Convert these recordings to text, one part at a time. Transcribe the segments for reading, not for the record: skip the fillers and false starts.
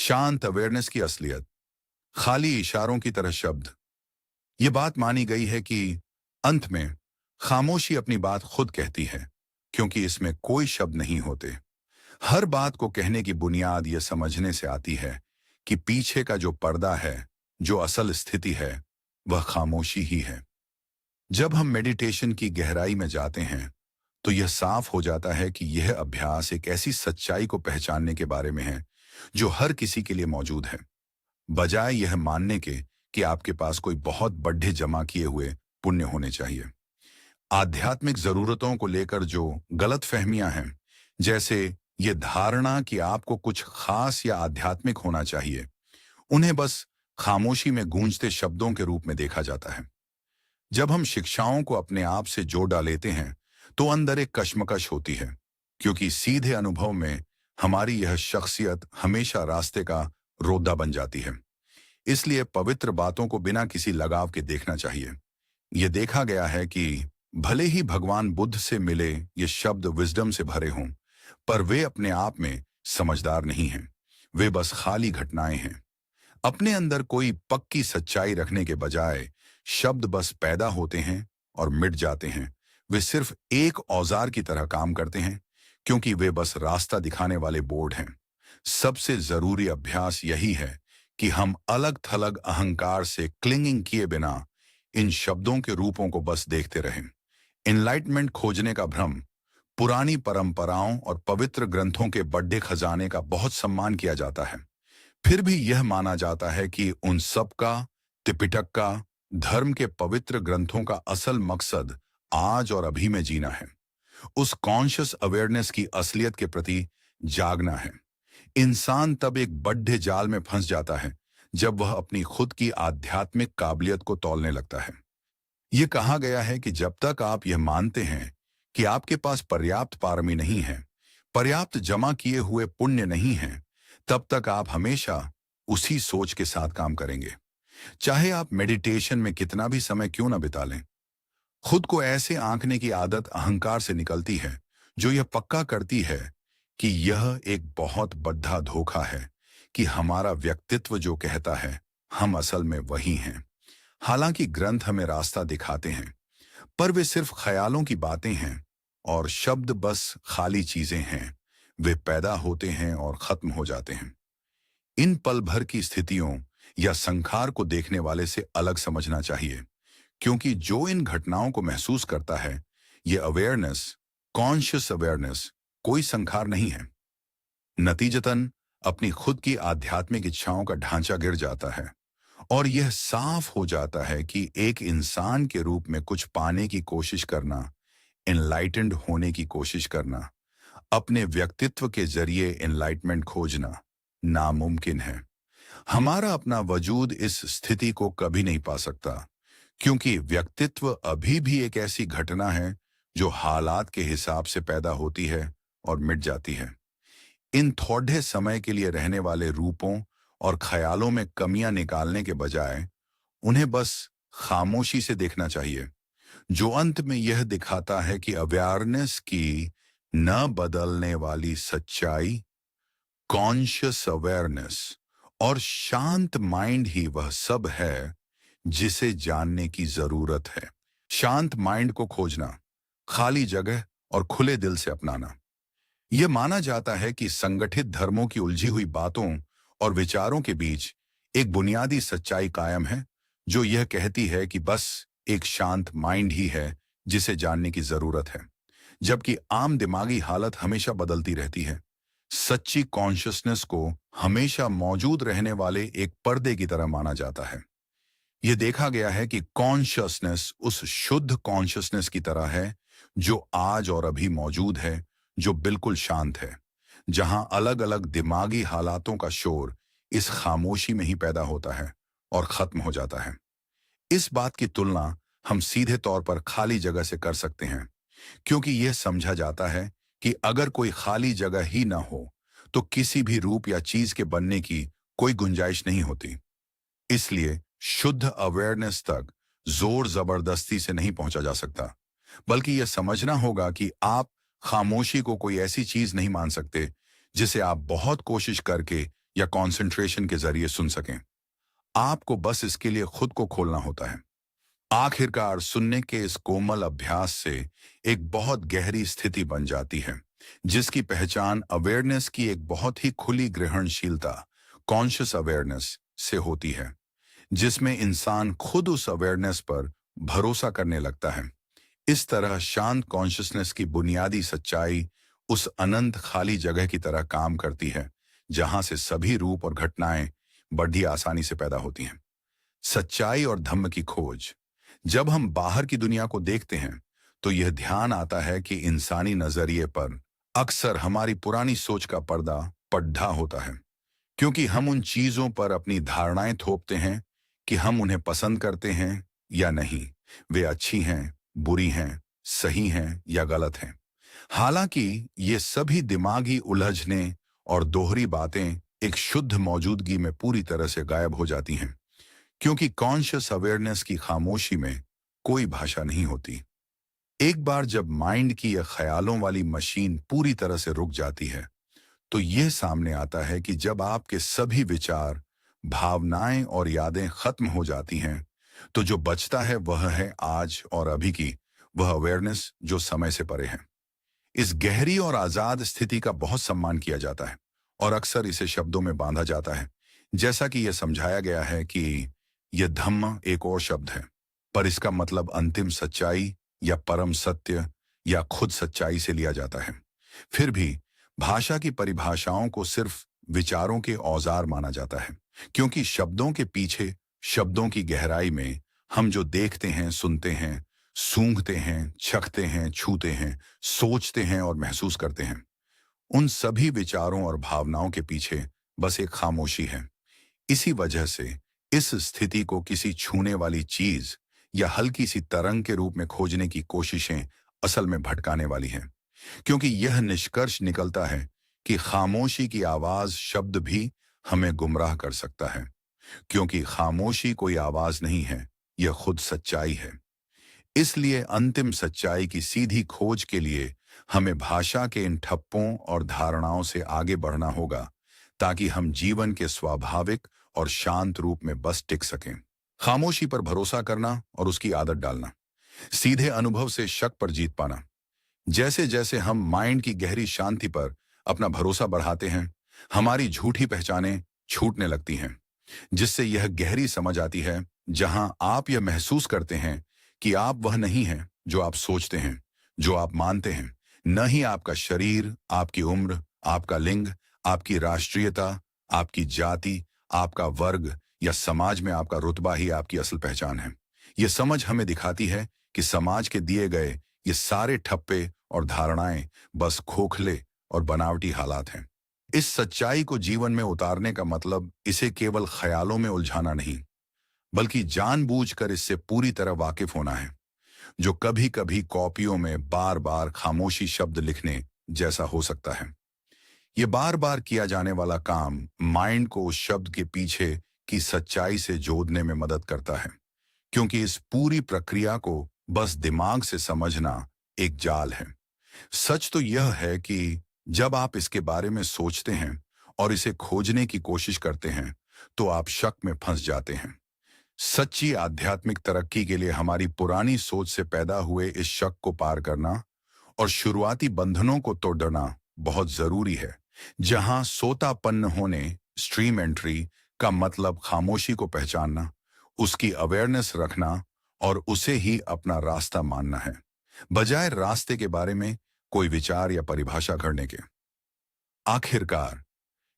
शांत अवेयरनेस की असलियत। खाली इशारों की तरह शब्द। ये बात मानी गई है कि अंत में खामोशी अपनी बात खुद कहती है, क्योंकि इसमें कोई शब्द नहीं होते। हर बात को कहने की बुनियाद यह समझने से आती है कि पीछे का जो पर्दा है, जो असल स्थिति है, वह खामोशी ही है। जब हम मेडिटेशन की गहराई में जाते हैं तो यह साफ हो जाता है कि यह अभ्यास एक ऐसी सच्चाई को पहचानने के बारे में है जो हर किसी के लिए मौजूद है, बजाय यह मानने के कि आपके पास कोई बहुत बड्ढे जमा किए हुए पुण्य होने चाहिए। आध्यात्मिक जरूरतों को लेकर जो गलत फहमियां हैं, जैसे ये धारणा कि आपको कुछ खास या आध्यात्मिक होना चाहिए, उन्हें बस खामोशी में गूंजते शब्दों के रूप में देखा जाता है। जब हम शिक्षाओं को अपने आप से जोड़ डालेते हैं तो अंदर एक कश्मकश होती है, क्योंकि सीधे अनुभव में हमारी यह शख्सियत हमेशा रास्ते का रोदा बन जाती है। इसलिए पवित्र बातों को बिना किसी लगाव के देखना चाहिए। यह देखा गया है कि भले ही भगवान बुद्ध से मिले ये शब्द विजडम से भरे हों, पर वे अपने आप में समझदार नहीं हैं। वे बस खाली घटनाएं हैं। अपने अंदर कोई पक्की सच्चाई रखने के बजाय शब्द बस पैदा होते हैं और मिट जाते हैं। वे सिर्फ एक औजार की तरह काम करते हैं, क्योंकि वे बस रास्ता दिखाने वाले बोर्ड हैं। सबसे जरूरी अभ्यास यही है कि हम अलग थलग अहंकार से क्लिंगिंग किए बिना इन शब्दों के रूपों को बस देखते रहें। एनलाइटमेंट खोजने का भ्रम, पुरानी परंपराओं और पवित्र ग्रंथों के बड़े खजाने का बहुत सम्मान किया जाता है। फिर भी यह माना जाता है कि उन सब का, त्रिपिटक का, धर्म के पवित्र ग्रंथों का असल मकसद आज और अभी में जीना है। उस कॉन्शियस अवेयरनेस की असलियत के प्रति जागना है। इंसान तब एक बड्ढे जाल में फंस जाता है जब वह अपनी खुद की आध्यात्मिक काबिलियत को तौलने लगता है। यह कहा गया है कि जब तक आप यह मानते हैं कि आपके पास पर्याप्त पारमी नहीं है, पर्याप्त जमा किए हुए पुण्य नहीं है, तब तक आप हमेशा उसी सोच के साथ काम करेंगे, चाहे आप मेडिटेशन में कितना भी समय क्यों न बिता लें। खुद को ऐसे आंकने की आदत अहंकार से निकलती है, जो यह पक्का करती है कि यह एक बहुत बड़ा धोखा है कि हमारा व्यक्तित्व जो कहता है हम असल में वही हैं। हालांकि ग्रंथ हमें रास्ता दिखाते हैं, पर वे सिर्फ ख्यालों की बातें हैं और शब्द बस खाली चीजें हैं। वे पैदा होते हैं और खत्म हो जाते हैं। इन पल भर की स्थितियों या संखार को देखने वाले से अलग समझना चाहिए, क्योंकि जो इन घटनाओं को महसूस करता है, ये अवेयरनेस, कॉन्शियस अवेयरनेस, कोई संखार नहीं है। नतीजतन अपनी खुद की आध्यात्मिक इच्छाओं का ढांचा गिर जाता है और यह साफ हो जाता है कि एक इंसान के रूप में कुछ पाने की कोशिश करना, एनलाइटेंड होने की कोशिश करना, अपने व्यक्तित्व के जरिए एनलाइटमेंट खोजना नामुमकिन है। हमारा अपना वजूद इस स्थिति को कभी नहीं पा सकता, क्योंकि व्यक्तित्व अभी भी एक ऐसी घटना है जो हालात के हिसाब से पैदा होती है और मिट जाती है। इन थोड़े समय के लिए रहने वाले रूपों और ख्यालों में कमियां निकालने के बजाय उन्हें बस खामोशी से देखना चाहिए, जो अंत में यह दिखाता है कि अवेयरनेस की न बदलने वाली सच्चाई, कॉन्शियस अवेयरनेस और शांत माइंड ही वह सब है जिसे जानने की जरूरत है। शांत माइंड को खोजना, खाली जगह और खुले दिल से अपनाना। यह माना जाता है कि संगठित धर्मों की उलझी हुई बातों और विचारों के बीच एक बुनियादी सच्चाई कायम है, जो यह कहती है कि बस एक शांत माइंड ही है जिसे जानने की जरूरत है, जबकि आम दिमागी हालत हमेशा बदलती रहती है। सच्ची कॉन्शियसनेस को हमेशा मौजूद रहने वाले एक पर्दे की तरह माना जाता है। यह देखा गया है कि कॉन्शियसनेस उस शुद्ध कॉन्शियसनेस की तरह है जो आज और अभी मौजूद है, जो बिल्कुल शांत है, जहां अलग अलग दिमागी हालातों का शोर इस खामोशी में ही पैदा होता है और खत्म हो जाता है। इस बात की तुलना हम सीधे तौर पर खाली जगह से कर सकते हैं, क्योंकि यह समझा जाता है कि अगर कोई खाली जगह ही ना हो तो किसी भी रूप या चीज के बनने की कोई गुंजाइश नहीं होती। इसलिए शुद्ध अवेयरनेस तक जोर जबरदस्ती से नहीं पहुंचा जा सकता, बल्कि यह समझना होगा कि आप खामोशी को कोई ऐसी चीज नहीं मान सकते जिसे आप बहुत कोशिश करके या कंसंट्रेशन के जरिए सुन सकें। आपको बस इसके लिए खुद को खोलना होता है। आखिरकार सुनने के इस कोमल अभ्यास से एक बहुत गहरी स्थिति बन जाती है, जिसकी पहचान अवेयरनेस की एक बहुत ही खुली ग्रहणशीलता, कॉन्शियस अवेयरनेस से होती है, जिसमें इंसान खुद उस अवेयरनेस पर भरोसा करने लगता है। इस तरह शांत कॉन्शियसनेस की बुनियादी सच्चाई उस अनंत खाली जगह की तरह काम करती है, जहां से सभी रूप और घटनाएं बड़ी आसानी से पैदा होती हैं। सच्चाई और धम्म की खोज। जब हम बाहर की दुनिया को देखते हैं, तो यह ध्यान आता है कि इंसानी नजरिए पर अक्सर हमारी पुरानी सोच का पर्दा पड्ढा होता है, क्योंकि हम उन चीजों पर अपनी धारणाएं थोपते हैं कि हम उन्हें पसंद करते हैं या नहीं, वे अच्छी हैं, बुरी हैं, सही हैं या गलत हैं। हालांकि ये सभी दिमागी उलझने और दोहरी बातें एक शुद्ध मौजूदगी में पूरी तरह से गायब हो जाती हैं, क्योंकि कॉन्शियस अवेयरनेस की खामोशी में कोई भाषा नहीं होती। एक बार जब माइंड की यह ख्यालों वाली मशीन पूरी तरह से रुक जाती है, तो यह सामने आता है कि जब आपके सभी विचार, भावनाएं और यादें खत्म हो जाती हैं, तो जो बचता है वह है आज और अभी की वह अवेयरनेस जो समय से परे है। इस गहरी और आजाद स्थिति का बहुत सम्मान किया जाता है और अक्सर इसे शब्दों में बांधा जाता है, जैसा कि यह समझाया गया है कि यह धम्म एक और शब्द है, पर इसका मतलब अंतिम सच्चाई या परम सत्य या खुद सच्चाई से लिया जाता है। फिर भी भाषा की परिभाषाओं को सिर्फ विचारों के औजार माना जाता है, क्योंकि शब्दों के पीछे, शब्दों की गहराई में हम जो देखते हैं, सुनते हैं, सूंघते हैं, चखते हैं, छूते हैं, सोचते हैं और महसूस करते हैं, उन सभी विचारों और भावनाओं के पीछे बस एक खामोशी है। इसी वजह से इस स्थिति को किसी छूने वाली चीज या हल्की सी तरंग के रूप में खोजने की कोशिशें असल में भटकाने वाली हैं, क्योंकि यह निष्कर्ष निकलता है कि खामोशी की आवाज शब्द भी हमें गुमराह कर सकता है, क्योंकि खामोशी कोई आवाज नहीं है, यह खुद सच्चाई है। इसलिए अंतिम सच्चाई की सीधी खोज के लिए हमें भाषा के इन ठप्पों और धारणाओं से आगे बढ़ना होगा, ताकि हम जीवन के स्वाभाविक और शांत रूप में बस टिक सकें। खामोशी पर भरोसा करना और उसकी आदत डालना, सीधे अनुभव से शक पर जीत पाना। जैसे जैसे हम माइंड की गहरी शांति पर अपना भरोसा बढ़ाते हैं, हमारी झूठी पहचानें छूटने लगती हैं, जिससे यह गहरी समझ आती है, जहां आप यह महसूस करते हैं कि आप वह नहीं हैं जो आप सोचते हैं, जो आप मानते हैं। न ही आपका शरीर, आपकी उम्र, आपका लिंग, आपकी राष्ट्रीयता, आपकी जाति, आपका वर्ग या समाज में आपका रुतबा ही आपकी असल पहचान है। यह समझ हमें दिखाती है कि समाज के दिए गए ये सारे ठप्पे और धारणाएं बस खोखले और बनावटी हालात हैं। इस सच्चाई को जीवन में उतारने का मतलब इसे केवल ख्यालों में उलझाना नहीं, बल्कि जानबूझकर इससे पूरी तरह वाकिफ होना है, जो कभी कभी कॉपियों में बार बार खामोशी शब्द लिखने जैसा हो सकता है। ये बार बार किया जाने वाला काम माइंड को उस शब्द के पीछे की सच्चाई से जोड़ने में मदद करता है, क्योंकि इस पूरी प्रक्रिया को बस दिमाग से समझना एक जाल है। सच तो यह है कि जब आप इसके बारे में सोचते हैं और इसे खोजने की कोशिश करते हैं, तो आप शक में फंस जाते हैं। सच्ची आध्यात्मिक तरक्की के लिए हमारी पुरानी सोच से पैदा हुए इस शक को पार करना और शुरुआती बंधनों को तोड़ना बहुत जरूरी है। जहां सोतापन्न होने, स्ट्रीम एंट्री का मतलब खामोशी को पहचानना, उसकी अवेयरनेस रखना और उसे ही अपना रास्ता मानना है, बजाय रास्ते के बारे में कोई विचार या परिभाषा घड़ने के। आखिरकार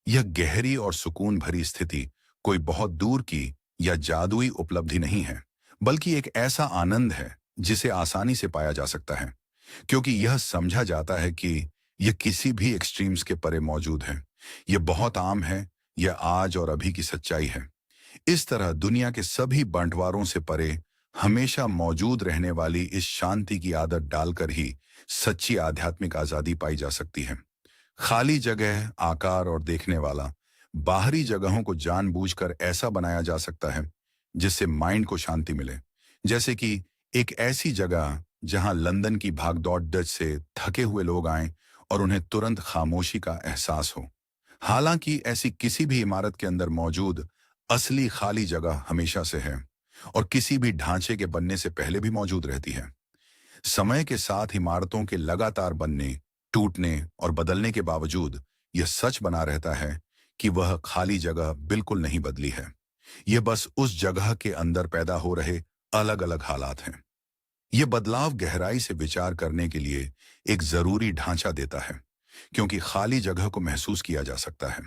यह गहरी और सुकून भरी स्थिति कोई बहुत दूर की या जादुई उपलब्धि नहीं है, बल्कि एक ऐसा आनंद है जिसे आसानी से पाया जा सकता है, क्योंकि यह समझा जाता है कि यह किसी भी एक्सट्रीम्स के परे मौजूद है। यह बहुत आम है, यह आज और अभी की सच्चाई है। इस तरह दुनिया के सभी बंटवारों से परे हमेशा मौजूद रहने वाली इस शांति की आदत डालकर ही सच्ची आध्यात्मिक आजादी पाई जा सकती है। खाली जगह, आकार और देखने वाला बाहरी जगहों को जानबूझकर ऐसा बनाया जा सकता है जिससे माइंड को शांति मिले, जैसे कि एक ऐसी जगह जहां लंदन की भागदौड़ से थके हुए लोग आएं और उन्हें तुरंत खामोशी का एहसास हो। हालांकि ऐसी किसी भी इमारत के अंदर मौजूद असली खाली जगह हमेशा से है और किसी भी ढांचे के बनने से पहले भी मौजूद रहती है। समय के साथ इमारतों के लगातार बनने, टूटने और बदलने के बावजूद यह सच बना रहता है कि वह खाली जगह बिल्कुल नहीं बदली है। यह बस उस जगह के अंदर पैदा हो रहे अलग अलग हालात हैं। यह बदलाव गहराई से विचार करने के लिए एक जरूरी ढांचा देता है, क्योंकि खाली जगह को महसूस किया जा सकता है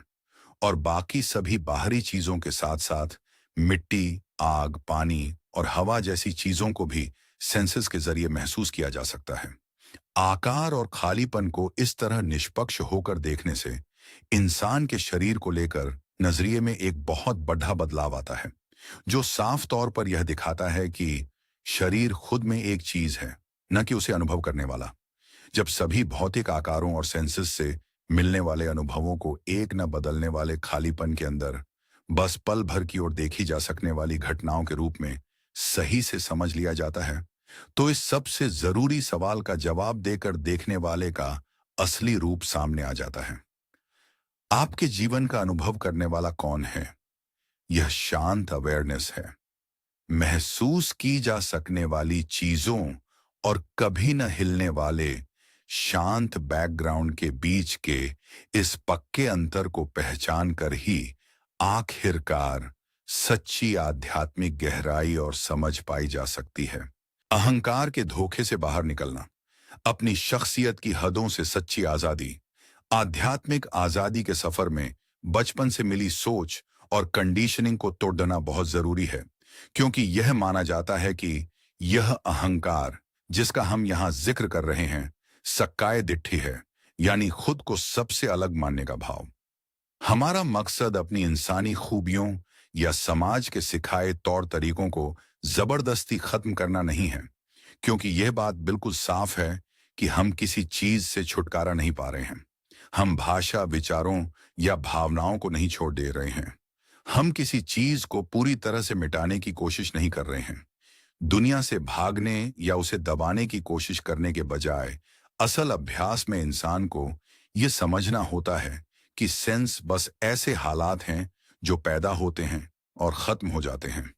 और बाकी सभी बाहरी चीजों के साथ साथ मिट्टी, आग, पानी और हवा जैसी चीजों को भी सेंसेस के जरिए महसूस किया जा सकता है। आकार और खालीपन को इस तरह निष्पक्ष होकर देखने से इंसान के शरीर को लेकर नजरिए में एक बहुत बड़ा बदलाव आता है, जो साफ तौर पर यह दिखाता है कि शरीर खुद में एक चीज है, न कि उसे अनुभव करने वाला। जब सभी भौतिक आकारों और सेंसेस से मिलने वाले अनुभवों को एक न बदलने वाले खालीपन के अंदर बस पल भर की ओर देखी जा सकने वाली घटनाओं के रूप में सही से समझ लिया जाता है, तो इस सबसे जरूरी सवाल का जवाब देकर देखने वाले का असली रूप सामने आ जाता है। आपके जीवन का अनुभव करने वाला कौन है? यह शांत अवेयरनेस है, महसूस की जा सकने वाली चीजों और कभी न हिलने वाले शांत बैकग्राउंड के बीच के इस पक्के अंतर को पहचान कर ही आखिरकार सच्ची आध्यात्मिक गहराई और समझ पाई जा सकती है। अहंकार के धोखे से बाहर निकलना, अपनी शख्सियत की हदों से सच्ची आजादी, आध्यात्मिक आजादी के सफर में बचपन से मिली सोच और कंडीशनिंग को तोड़ना बहुत जरूरी है, क्योंकि यह माना जाता है कि यह अहंकार जिसका हम यहां जिक्र कर रहे हैं सक्काय दिट्ठी है, यानी खुद को सबसे अलग मानने का भाव। हमारा मकसद अपनी इंसानी खूबियों या समाज के सिखाए तौर तरीकों को जबरदस्ती खत्म करना नहीं है, क्योंकि यह बात बिल्कुल साफ है कि हम किसी चीज से छुटकारा नहीं पा रहे हैं। हम भाषा, विचारों या भावनाओं को नहीं छोड़ दे रहे हैं। हम किसी चीज को पूरी तरह से मिटाने की कोशिश नहीं कर रहे हैं। दुनिया से भागने या उसे दबाने की कोशिश करने के बजाय असल अभ्यास में इंसान को यह समझना होता है कि सेंस बस ऐसे हालात हैं जो पैदा होते हैं और खत्म हो जाते हैं।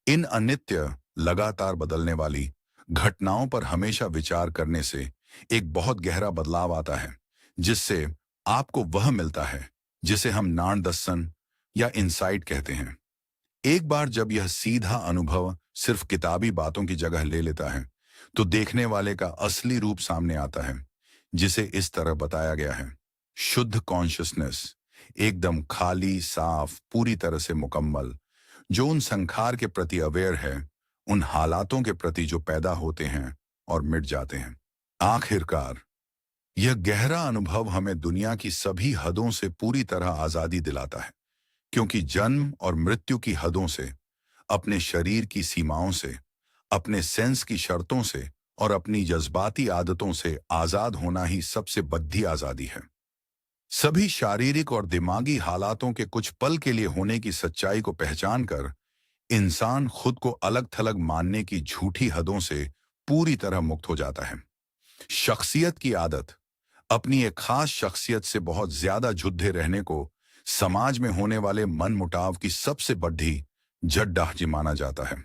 इन अनित्य, लगातार बदलने वाली घटनाओं पर हमेशा विचार करने से एक बहुत गहरा बदलाव आता है, जिससे आपको वह मिलता है जिसे हम नाण दर्शन या इंसाइट कहते हैं। एक बार जब यह सीधा अनुभव सिर्फ किताबी बातों की जगह ले लेता है, तो देखने वाले का असली रूप सामने आता है, जिसे इस तरह बताया गया है: शुद्ध कॉन्शियसनेस, एकदम खाली, साफ, पूरी तरह से मुकम्मल, जो उन संखार के प्रति अवेयर है, उन हालातों के प्रति जो पैदा होते हैं और मिट जाते हैं। आखिरकार यह गहरा अनुभव हमें दुनिया की सभी हदों से पूरी तरह आजादी दिलाता है, क्योंकि जन्म और मृत्यु की हदों से, अपने शरीर की सीमाओं से, अपने सेंस की शर्तों से और अपनी जज्बाती आदतों से आजाद होना ही सबसे बड़ी आजादी है। सभी शारीरिक और दिमागी हालातों के कुछ पल के लिए होने की सच्चाई को पहचान कर इंसान खुद को अलग थलग मानने की झूठी हदों से पूरी तरह मुक्त हो जाता है। शख्सियत की आदत, अपनी एक खास शख्सियत से बहुत ज्यादा जुद्धे रहने को समाज में होने वाले मनमुटाव की सबसे बड़ी जड्डाहजी माना जाता है,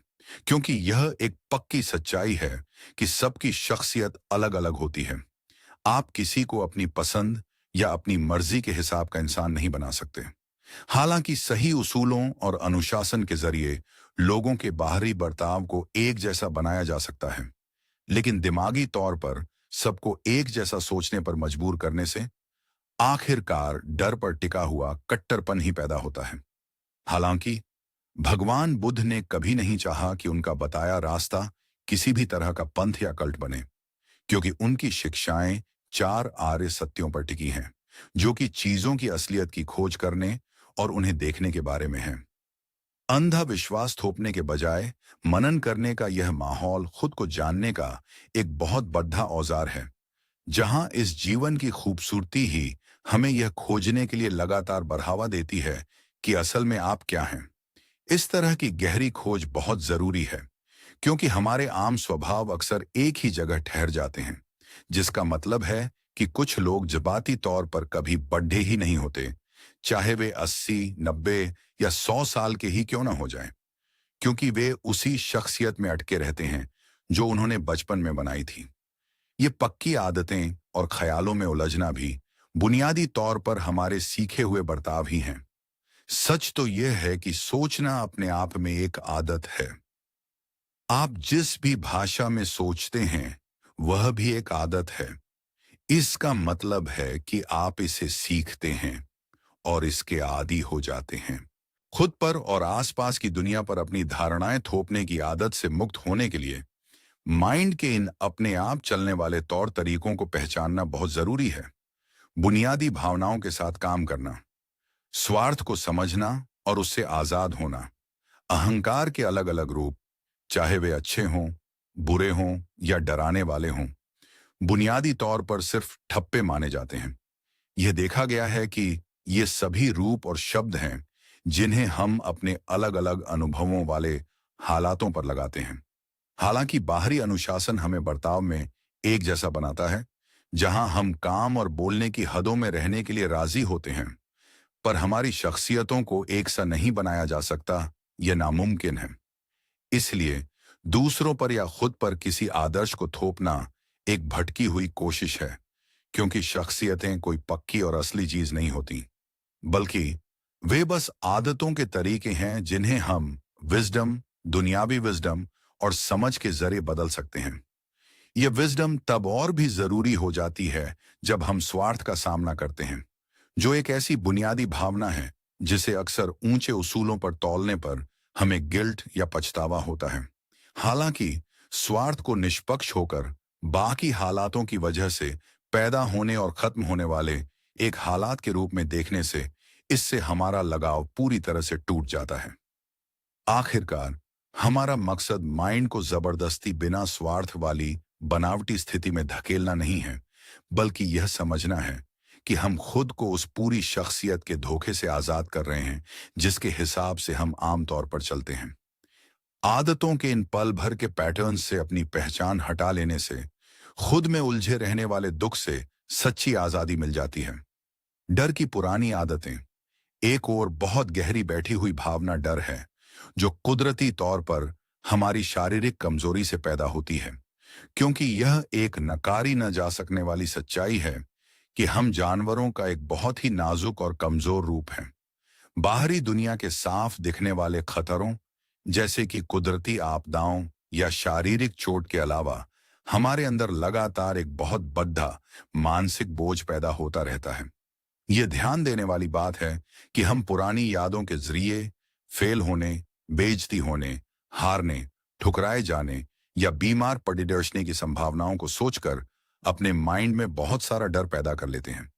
क्योंकि यह एक पक्की सच्चाई है कि सबकी शख्सियत अलग अलग होती है। आप किसी को अपनी पसंद या अपनी मर्जी के हिसाब का इंसान नहीं बना सकते। हालांकि सही उसूलों और अनुशासन के जरिए लोगों के बाहरी बर्ताव को एक जैसा बनाया जा सकता है, लेकिन दिमागी तौर पर सबको एक जैसा सोचने पर मजबूर करने से आखिरकार डर पर टिका हुआ कट्टरपन ही पैदा होता है। हालांकि भगवान बुद्ध ने कभी नहीं चाहा कि उनका बताया रास्ता किसी भी तरह का पंथ या कल्ट बने, क्योंकि उनकी शिक्षाएं 4 आर्य सत्यों पर टिकी हैं, जो कि चीजों की असलियत की खोज करने और उन्हें देखने के बारे में है। अंधा विश्वास थोपने के बजाय मनन करने का यह माहौल खुद को जानने का एक बहुत बड़ा औजार है, जहां इस जीवन की खूबसूरती ही हमें यह खोजने के लिए लगातार बढ़ावा देती है कि असल में आप क्या हैं। इस तरह की गहरी खोज बहुत जरूरी है, क्योंकि हमारे आम स्वभाव अक्सर एक ही जगह ठहर जाते हैं, जिसका मतलब है कि कुछ लोग जबाती तौर पर कभी बढ़े ही नहीं होते, चाहे वे 80, 90 या 100 साल के ही क्यों ना हो जाएं, क्योंकि वे उसी शख्सियत में अटके रहते हैं जो उन्होंने बचपन में बनाई थी। ये पक्की आदतें और ख्यालों में उलझना भी बुनियादी तौर पर हमारे सीखे हुए बर्ताव ही हैं। सच तो यह है कि सोचना अपने आप में एक आदत है। आप जिस भी भाषा में सोचते हैं, वह भी एक आदत है। इसका मतलब है कि आप इसे सीखते हैं और इसके आदी हो जाते हैं। खुद पर और आसपास की दुनिया पर अपनी धारणाएं थोपने की आदत से मुक्त होने के लिए माइंड के इन अपने आप चलने वाले तौर तरीकों को पहचानना बहुत जरूरी है। बुनियादी भावनाओं के साथ काम करना, स्वार्थ को समझना और उससे आजाद होना, अहंकार के अलग अलग रूप, चाहे वे अच्छे हों, बुरे हों या डराने वाले हों, बुनियादी तौर पर सिर्फ ठप्पे माने जाते हैं। यह देखा गया है कि ये सभी रूप और शब्द हैं जिन्हें हम अपने अलग अलग अनुभवों वाले हालातों पर लगाते हैं। हालांकि बाहरी अनुशासन हमें बर्ताव में एक जैसा बनाता है, जहां हम काम और बोलने की हदों में रहने के लिए राजी होते हैं, पर हमारी शख्सियतों को एक सा नहीं बनाया जा सकता, यह नामुमकिन है। इसलिए दूसरों पर या खुद पर किसी आदर्श को थोपना एक भटकी हुई कोशिश है, क्योंकि शख्सियतें कोई पक्की और असली चीज नहीं होती, बल्कि वे बस आदतों के तरीके हैं जिन्हें हम विजडम, दुनियावी विजडम और समझ के जरिए बदल सकते हैं। यह विजडम तब और भी जरूरी हो जाती है जब हम स्वार्थ का सामना करते हैं, जो एक ऐसी बुनियादी भावना है जिसे अक्सर ऊंचे उसूलों पर तौलने पर हमें गिल्ट या पछतावा होता है। हालांकि स्वार्थ को निष्पक्ष होकर बाकी हालातों की वजह से पैदा होने और खत्म होने वाले एक हालात के रूप में देखने से इससे हमारा लगाव पूरी तरह से टूट जाता है। आखिरकार हमारा मकसद माइंड को जबरदस्ती बिना स्वार्थ वाली बनावटी स्थिति में धकेलना नहीं है, बल्कि यह समझना है कि हम खुद को उस पूरी शख्सियत के धोखे से आजाद कर रहे हैं जिसके हिसाब से हम आमतौर पर चलते हैं। आदतों के इन पल भर के पैटर्न से अपनी पहचान हटा लेने से खुद में उलझे रहने वाले दुख से सच्ची आजादी मिल जाती है। डर की पुरानी आदतें एक और बहुत गहरी बैठी हुई भावना डर है, जो कुदरती तौर पर हमारी शारीरिक कमजोरी से पैदा होती है, क्योंकि यह एक नकारी न जा सकने वाली सच्चाई है कि हम जानवरों का एक बहुत ही नाजुक और कमजोर रूप हैं। बाहरी दुनिया के साफ दिखने वाले खतरों, जैसे कि कुदरती आपदाओं या शारीरिक चोट के अलावा, हमारे अंदर लगातार एक बहुत बद्धा मानसिक बोझ पैदा होता रहता है। यह ध्यान देने वाली बात है कि हम पुरानी यादों के जरिए फेल होने, बेइज्जती होने, हारने, ठुकराए जाने या बीमार पड़े डरने की संभावनाओं को सोचकर अपने माइंड में बहुत सारा डर पैदा कर लेते हैं।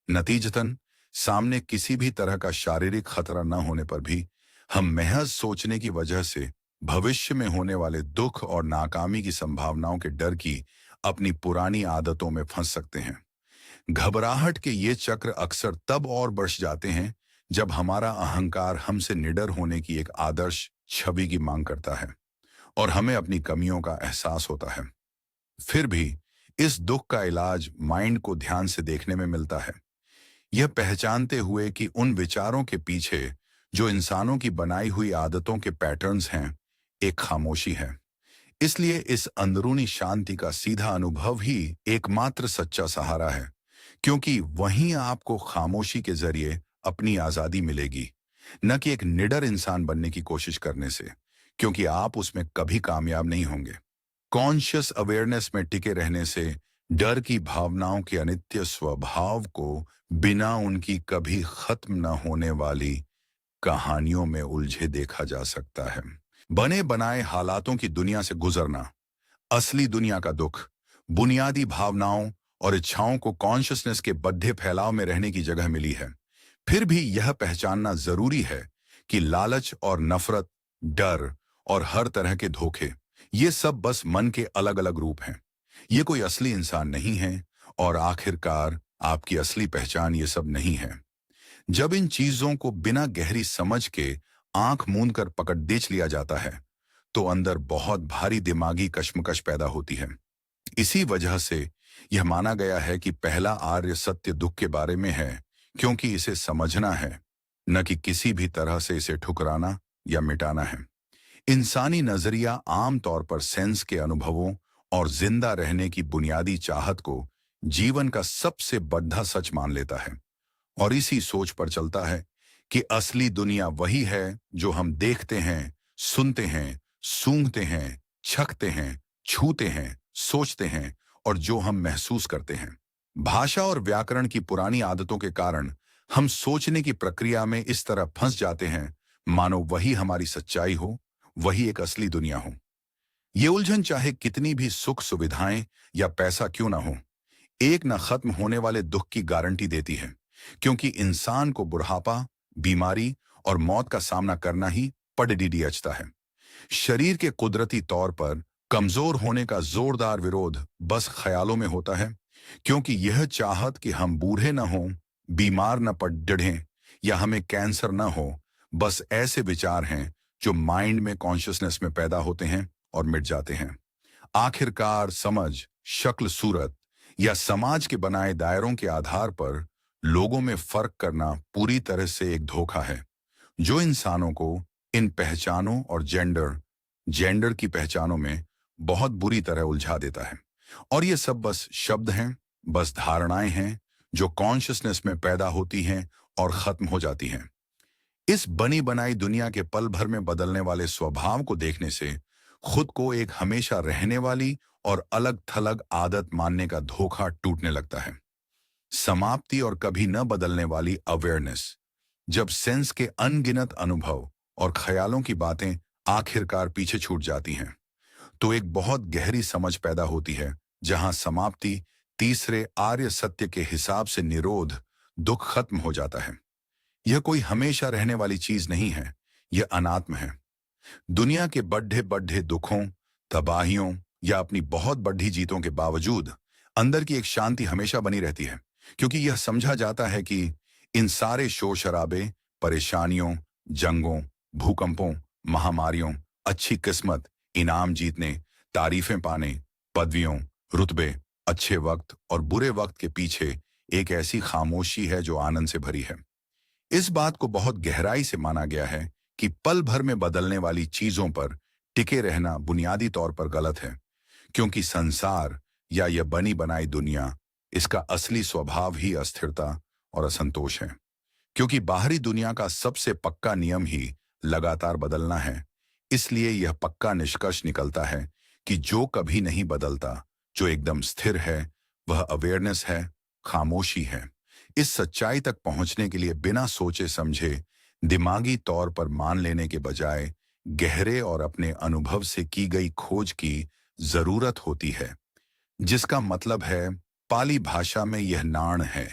नतीजतन सामने किसी भी तरह का शारीरिक खतरा न होने पर भी हम महज सोचने की वजह से भविष्य में होने वाले दुख और नाकामी की संभावनाओं के डर की अपनी पुरानी आदतों में फंस सकते हैं। घबराहट के ये चक्र अक्सर तब और बढ़ जाते हैं जब हमारा अहंकार हमसे निडर होने की एक आदर्श छवि की मांग करता है और हमें अपनी कमियों का एहसास होता है। फिर भी इस दुख का इलाज माइंड को ध्यान से देखने में मिलता है, यह पहचानते हुए कि उन विचारों के पीछे जो इंसानों की बनाई हुई आदतों के पैटर्न्स हैं, एक खामोशी है। इसलिए इस अंदरूनी शांति का सीधा अनुभव ही एकमात्र सच्चा सहारा है, क्योंकि वहीं आपको खामोशी के जरिए अपनी आजादी मिलेगी, न कि एक निडर इंसान बनने की कोशिश करने से, क्योंकि आप उसमें कभी कामयाब नहीं होंगे। कॉन्शियस अवेयरनेस में टिके रहने से डर की भावनाओं के अनित्य स्वभाव को बिना उनकी कभी खत्म न होने वाली कहानियों में उलझे देखा जा सकता है। बने बनाए हालातों की दुनिया से गुजरना, असली दुनिया का दुख, बुनियादी भावनाओं और इच्छाओं को कॉन्शियसनेस के बद्धे फैलाव में रहने की जगह मिली है। फिर भी यह पहचानना जरूरी है कि लालच और नफरत, डर और हर तरह के धोखे, ये सब बस मन के अलग अलग रूप हैं। ये कोई असली इंसान नहीं है और आखिरकार आपकी असली पहचान ये सब नहीं है। जब इन चीजों को बिना गहरी समझ के आंख मूंद कर पकड़ देच लिया जाता है, तो अंदर बहुत भारी दिमागी कश्मकश पैदा होती है। इसी वजह से यह माना गया है कि पहला आर्य सत्य दुख के बारे में है, क्योंकि इसे समझना है, न कि किसी भी तरह से इसे ठुकराना या मिटाना है। इंसानी नजरिया आमतौर पर सेंस के अनुभवों और जिंदा रहने की बुनियादी चाहत को जीवन का सबसे बड़ा सच मान लेता है और इसी सोच पर चलता है कि असली दुनिया वही है जो हम देखते हैं, सुनते हैं, सूंघते हैं, छकते हैं, छूते हैं, सोचते हैं और जो हम महसूस करते हैं। भाषा और व्याकरण की पुरानी आदतों के कारण हम सोचने की प्रक्रिया में इस तरह फंस जाते हैं मानो वही हमारी सच्चाई हो, वही एक असली दुनिया हो। ये उलझन चाहे कितनी भी सुख सुविधाएं या पैसा क्यों ना हो, एक न खत्म होने वाले दुख की गारंटी देती है, क्योंकि इंसान को बुढ़ापा, बीमारी और मौत का सामना करना ही पड़डीडियचता है। शरीर के कुदरती तौर पर कमजोर होने का जोरदार विरोध बस ख्यालों में होता है, क्योंकि यह चाहत कि हम बूढ़े न हों, बीमार न पड़ डढ़ें या हमें कैंसर न हो, बस ऐसे विचार हैं जो माइंड में, कॉन्शियसनेस में पैदा होते हैं और मिट जाते हैं। आखिरकार समझ, शक्ल सूरत या समाज के बनाए दायरों के आधार पर लोगों में फर्क करना पूरी तरह से एक धोखा है, जो इंसानों को इन पहचानों और जेंडर जेंडर की पहचानों में बहुत बुरी तरह उलझा देता है। और ये सब बस शब्द हैं, बस धारणाएं हैं जो कॉन्शियसनेस में पैदा होती हैं और खत्म हो जाती हैं। इस बनी बनाई दुनिया के पल भर में बदलने वाले स्वभाव को देखने से खुद को एक हमेशा रहने वाली और अलग थलग आदत मानने का धोखा टूटने लगता है। समाप्ति और कभी न बदलने वाली अवेयरनेस, जब सेंस के अनगिनत अनुभव और ख्यालों की बातें आखिरकार पीछे छूट जाती हैं, तो एक बहुत गहरी समझ पैदा होती है, जहां समाप्ति तीसरे आर्य सत्य के हिसाब से निरोध, दुख खत्म हो जाता है। यह कोई हमेशा रहने वाली चीज नहीं है, यह अनात्म है। दुनिया के बढ़े बढ़े दुखों, तबाहियों या अपनी बहुत बढ़ी जीतों के बावजूद अंदर की एक शांति हमेशा बनी रहती है, क्योंकि यह समझा जाता है कि इन सारे शोर शराबे, परेशानियों, जंगों, भूकंपों, महामारियों, अच्छी किस्मत, इनाम जीतने, तारीफें पाने, पदवियों, रुतबे, अच्छे वक्त और बुरे वक्त के पीछे एक ऐसी खामोशी है जो आनंद से भरी है। इस बात को बहुत गहराई से माना गया है कि पल भर में बदलने वाली चीजों पर टिके रहना बुनियादी तौर पर गलत है, क्योंकि संसार या यह बनी बनाई दुनिया, इसका असली स्वभाव ही अस्थिरता और असंतोष है। क्योंकि बाहरी दुनिया का सबसे पक्का नियम ही लगातार बदलना है, इसलिए यह पक्का निष्कर्ष निकलता है कि जो कभी नहीं बदलता, जो एकदम स्थिर है, वह अवेयरनेस है, खामोशी है। इस सच्चाई तक पहुंचने के लिए बिना सोचे समझे, दिमागी तौर पर मान लेने के बजाय गहरे और अपने अनुभव से की गई खोज की जरूरत होती है, जिसका मतलब है पाली भाषा में यह नाण है।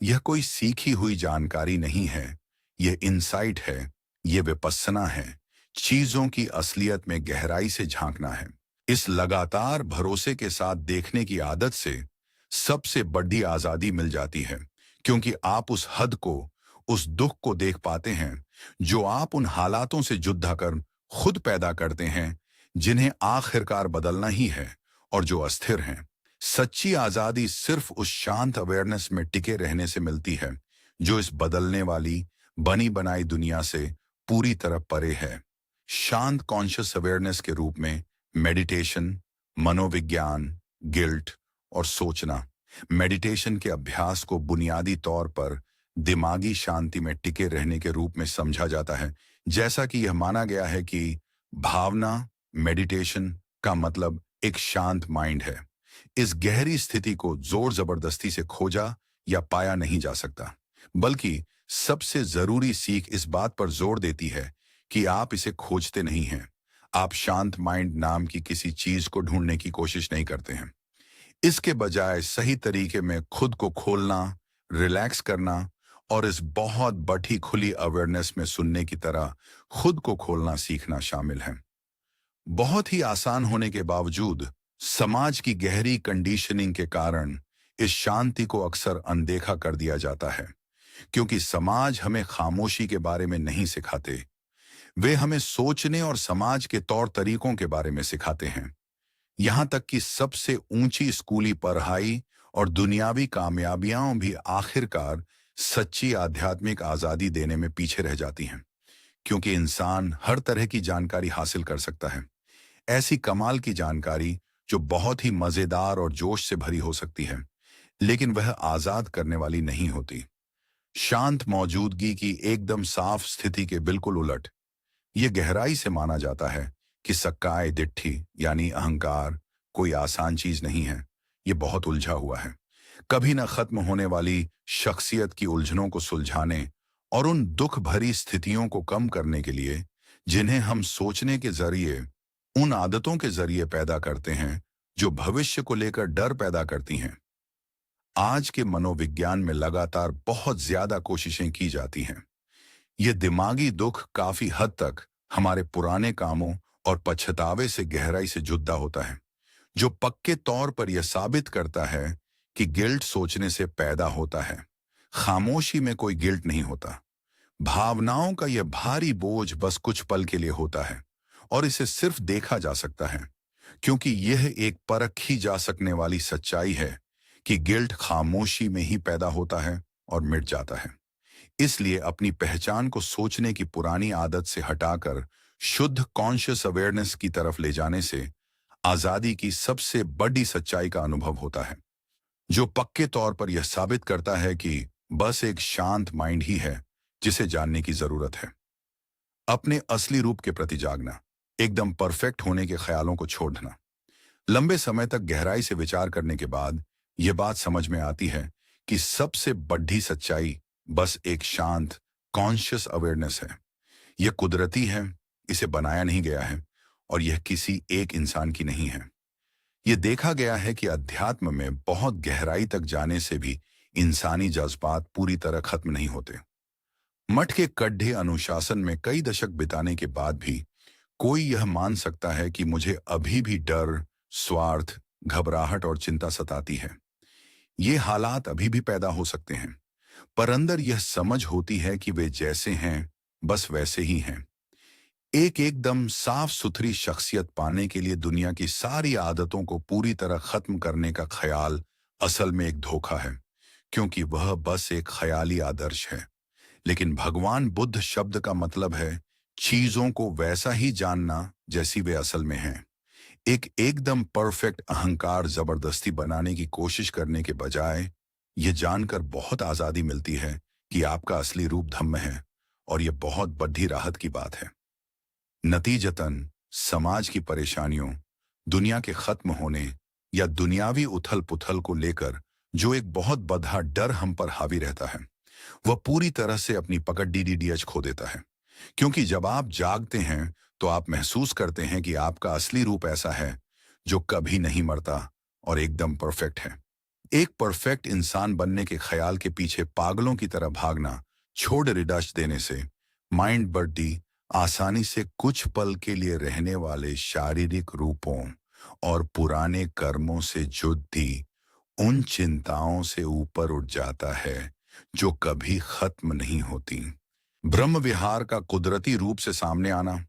यह कोई सीखी हुई जानकारी नहीं है, यह इंसाइट है, यह विपस्सना है, चीजों की असलियत में गहराई से झांकना है। इस लगातार भरोसे के साथ देखने की आदत से सबसे बड़ी आजादी मिल जाती है, क्योंकि आप उस हद को, उस दुख को देख पाते हैं जो आप उन हालातों से युद्ध कर खुद पैदा करते हैं, जिन्हें आखिरकार बदलना ही है और जो अस्थिर हैं। सच्ची आजादी सिर्फ उस शांत अवेयरनेस में टिके रहने से मिलती है, जो इस बदलने वाली, बनी बनाई दुनिया से पूरी तरह परे है। शांत कॉन्शियस अवेयरनेस के रूप में मेडिटेशन, मनोविज्ञान, गिल्ट और सोचना, मेडिटेशन के अभ्यास को बुनियादी तौर पर दिमागी शांति में टिके रहने के रूप में समझा जाता है, जैसा कि यह माना गया है कि भावना, मेडिटेशन का मतलब एक शांत माइंड है। इस गहरी स्थिति को जोर जबरदस्ती से खोजा या पाया नहीं जा सकता, बल्कि सबसे जरूरी सीख इस बात पर जोर देती है कि आप इसे खोजते नहीं हैं। आप शांत माइंड नाम की किसी चीज को ढूंढने की कोशिश नहीं करते हैं। इसके बजाय सही तरीके में खुद को खोलना, रिलैक्स करना और इस बहुत बड़ी खुली अवेयरनेस में सुनने की तरह खुद को खोलना सीखना शामिल है। बहुत ही आसान होने के बावजूद समाज की गहरी कंडीशनिंग के कारण इस शांति को अक्सर अनदेखा कर दिया जाता है, क्योंकि समाज हमें खामोशी के बारे में नहीं सिखाते, वे हमें सोचने और समाज के तौर तरीकों के बारे में सिखाते हैं। यहां तक कि सबसे ऊंची स्कूली पढ़ाई और दुनियावी कामयाबियां भी आखिरकार सच्ची आध्यात्मिक आजादी देने में पीछे रह जाती हैं, क्योंकि इंसान हर तरह की जानकारी हासिल कर सकता है। ऐसी कमाल की जानकारी जो बहुत ही मजेदार और जोश से भरी हो सकती है, लेकिन वह आजाद करने वाली नहीं होती। शांत मौजूदगी की एकदम साफ स्थिति के बिल्कुल उलट, ये गहराई से माना जाता है कि सक्काय दिट्ठी यानी अहंकार कोई आसान चीज नहीं है। ये बहुत उलझा हुआ है, कभी न खत्म होने वाली शख्सियत की उलझनों को सुलझाने और उन दुख भरी स्थितियों को कम करने के लिए जिन्हें हम सोचने के जरिए, उन आदतों के जरिए पैदा करते हैं जो भविष्य को लेकर डर पैदा करती हैं। आज के मनोविज्ञान में लगातार बहुत ज्यादा कोशिशें की जाती हैं। ये दिमागी दुख काफी हद तक हमारे पुराने कामों और पछतावे से गहराई से जुदा होता है, जो पक्के तौर पर यह साबित करता है कि गिल्ट सोचने से पैदा होता है। खामोशी में कोई गिल्ट नहीं होता। भावनाओं का यह भारी बोझ बस कुछ पल के लिए होता है और इसे सिर्फ देखा जा सकता है, क्योंकि यह एक परखी जा सकने वाली सच्चाई है कि गिल्ट खामोशी में ही पैदा होता है और मिट जाता है। इसलिए अपनी पहचान को सोचने की पुरानी आदत से हटाकर शुद्ध कॉन्शियस अवेयरनेस की तरफ ले जाने से आजादी की सबसे बड़ी सच्चाई का अनुभव होता है, जो पक्के तौर पर यह साबित करता है कि बस एक शांत माइंड ही है जिसे जानने की जरूरत है। अपने असली रूप के प्रति जागना, एकदम परफेक्ट होने के ख्यालों को छोड़ना। लंबे समय तक गहराई से विचार करने के बाद यह बात समझ में आती है कि सबसे बड़ी सच्चाई बस एक शांत कॉन्शियस अवेयरनेस है। यह कुदरती है, इसे बनाया नहीं गया है और यह किसी एक इंसान की नहीं है। यह देखा गया है कि अध्यात्म में बहुत गहराई तक जाने से भी इंसानी जज्बात पूरी तरह खत्म नहीं होते। मठ के कड्ढे अनुशासन में कई दशक बिताने के बाद भी कोई यह मान सकता है कि मुझे अभी भी डर, स्वार्थ, घबराहट और चिंता सताती है। ये हालात अभी भी पैदा हो सकते हैं, पर अंदर यह समझ होती है कि वे जैसे हैं बस वैसे ही हैं। एक एकदम साफ सुथरी शख्सियत पाने के लिए दुनिया की सारी आदतों को पूरी तरह खत्म करने का ख्याल असल में एक धोखा है, क्योंकि वह बस एक ख्याली आदर्श है। लेकिन भगवान बुद्ध शब्द का मतलब है चीजों को वैसा ही जानना जैसी वे असल में हैं। एक एकदम परफेक्ट अहंकार जबरदस्ती बनाने की कोशिश करने के बजाय यह जानकर बहुत आजादी मिलती है कि आपका असली रूप धम्म है, और यह बहुत बड़ी राहत की बात है। नतीजतन समाज की परेशानियों, दुनिया के खत्म होने या दुनियावी उथल पुथल को लेकर जो एक बहुत बड़ा डर हम पर हावी रहता है, वह पूरी तरह से अपनी पकड़ डीडीडीएच खो देता है। क्योंकि जब आप जागते हैं तो आप महसूस करते हैं कि आपका असली रूप ऐसा है जो कभी नहीं मरता और एकदम परफेक्ट है। एक परफेक्ट इंसान बनने के ख्याल के पीछे पागलों की तरह भागना छोड़ रिडश देने से माइंड बड़ी आसानी से कुछ पल के लिए रहने वाले शारीरिक रूपों और पुराने कर्मों से जुड़ी उन चिंताओं से ऊपर उठ जाता है जो कभी खत्म नहीं होती। ब्रह्म विहार का कुदरती रूप से सामने आना,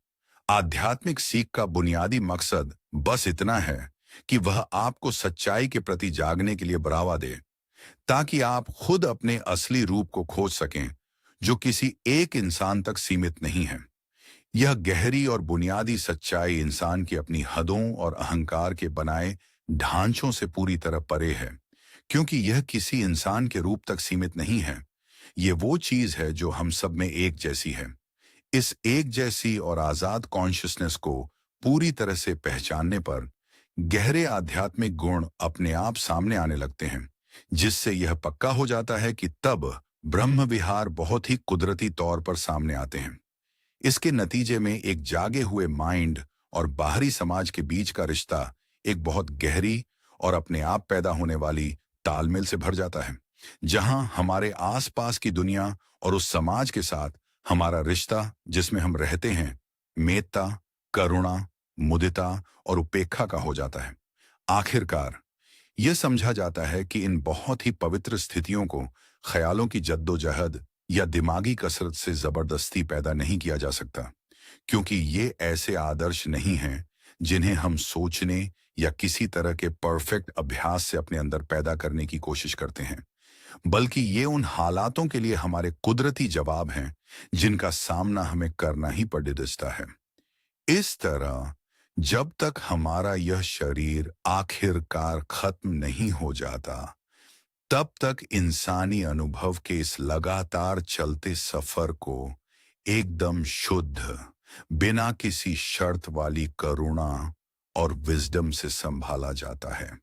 आध्यात्मिक सीख का बुनियादी मकसद बस इतना है कि वह आपको सच्चाई के प्रति जागने के लिए बढ़ावा दे, ताकि आप खुद अपने असली रूप को खोज सकें जो किसी एक इंसान तक सीमित नहीं है। यह गहरी और बुनियादी सच्चाई इंसान की अपनी हदों और अहंकार के बनाए ढांचों से पूरी तरह परे है, क्योंकि यह किसी इंसान के रूप तक सीमित नहीं है। ये वो चीज है जो हम सब में एक जैसी है। इस एक जैसी और आजाद कॉन्शियसनेस को पूरी तरह से पहचानने पर गहरे आध्यात्मिक गुण अपने आप सामने आने लगते हैं, जिससे यह पक्का हो जाता है कि तब ब्रह्म विहार बहुत ही कुदरती तौर पर सामने आते हैं। इसके नतीजे में एक जागे हुए माइंड और बाहरी समाज के बीच का रिश्ता एक बहुत गहरी और अपने आप पैदा होने वाली तालमेल से भर जाता है, जहां हमारे आसपास की दुनिया और उस समाज के साथ हमारा रिश्ता जिसमें हम रहते हैं मेत्ता, करुणा, मुदिता और उपेक्षा का हो जाता है। आखिरकार यह समझा जाता है कि इन बहुत ही पवित्र स्थितियों को ख्यालों की जद्दोजहद या दिमागी कसरत से जबरदस्ती पैदा नहीं किया जा सकता, क्योंकि ये ऐसे आदर्श नहीं हैं जिन्हें हम सोचने या किसी तरह के परफेक्ट अभ्यास से अपने अंदर पैदा करने की कोशिश करते हैं। बल्कि ये उन हालातों के लिए हमारे कुदरती जवाब हैं जिनका सामना हमें करना ही पड़ता है। इस तरह जब तक हमारा यह शरीर आखिरकार खत्म नहीं हो जाता, तब तक इंसानी अनुभव के इस लगातार चलते सफर को एकदम शुद्ध, बिना किसी शर्त वाली करुणा और विजडम से संभाला जाता है।